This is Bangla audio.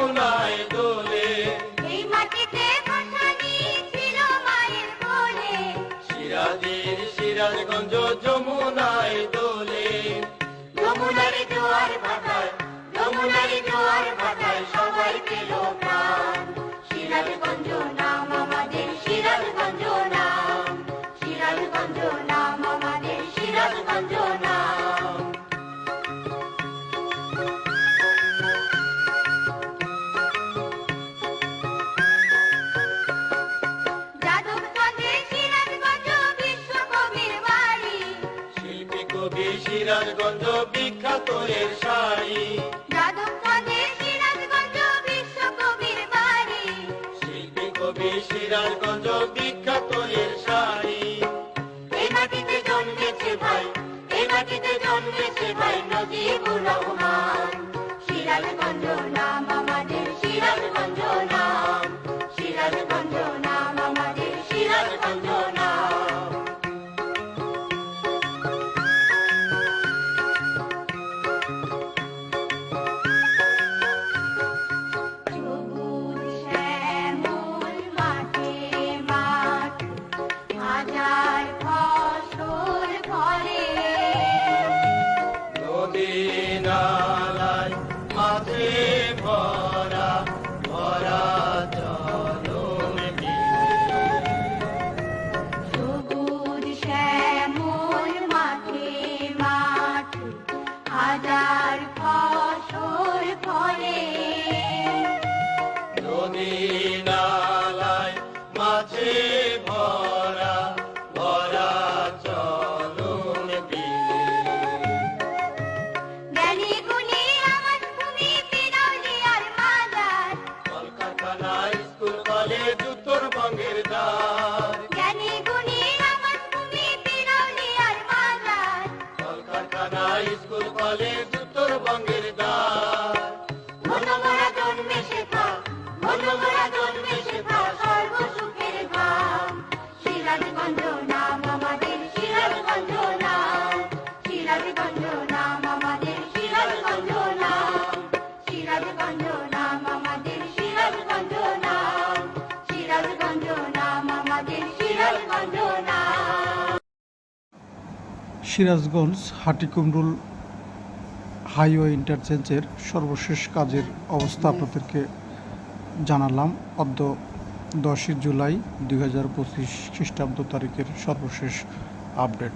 যমুনায় দোলে। এই মাটিতে ভাসানি ছিল মায়ের কোলে, সিরাজের সিরাজগঞ্জ যমুনায় দোলে। যমুনার জোয়ার ভাটায়, যমুনার জোয়ার ভাটায় সবাই পেল প্রাণ। সিরাজগঞ্জ নাম আমাদের, সিরাজগঞ্জ নাম, সিরাজগঞ্জ নাম আমাদের, সিরাজগঞ্জ নাম। যাদবকান্দে সিরাজগঞ্জ বিশ্বকবির বাড়ি, শিল্পী কবি সিরাজগঞ্জ বিখ্যাত এর শাড়ি। যাদবকান্দে সিরাজগঞ্জ বিশ্বকবির বাড়ি, শিল্পী কবি সিরাজগঞ্জ বিখ্যাত এর শাড়ি। এই মাটিতে জন্মেছে ভাই, এই মাটিতে জন্মেছে ভাই নজিবুর রহমান। সিরাজগঞ্জ নাম আমাদের, সিরাজগঞ্জ নাম, সিরাজগঞ্জ নাম আমাদের, সিরাজগঞ্জ নাম। সবুজ শ্যামল মাঠে মাঠ, হাজার ফসল ফলে, নদী নালায় মাঝে ভরা ভরা চলন বিলে। সবুজ শ্যামল মাঠে মাঠ, হাজার ফসল ফলে, নদী নালায় মাঝে ভরা ভরা চলন বিলে। জ্ঞানী গুণী আমার ভূমি বিনাউলিয়ার মাজার, কলকারখানা স্কুল কলেজ উত্তরবঙ্গের দ্বার। জ্ঞানী গুণী আমার ভূমি বিনাউলিয়ার মাজার। কলকারখানা স্কুল কলেজ উত্তরবঙ্গের দ্বার। মনোমরা জন্মে শেখা, মনোমরা জন্মে শেখা সর্বসুখের ধাম। সিরাজগঞ্জ নাম আমাদের, সিরাজগঞ্জ নাম, সিরাজগঞ্জ নাম আমাদের, সিরাজগঞ্জ নাম, সিরাজগঞ্জ নাম আমাদের, সিরাজগঞ্জ নাম, সিরাজগঞ্জ নাম আমাদের, সিরাজগঞ্জ নাম। সিরাজগঞ্জ হাটিকুমরুল হাইওয়ে ইন্টারচেঞ্জের সর্বশেষ কাজের অবস্থা আপনাদেরকে জানালাম। অদ্য 10 জুলাই 2025 খ্রিস্টাব্দ তারিখের সর্বশেষ আপডেট।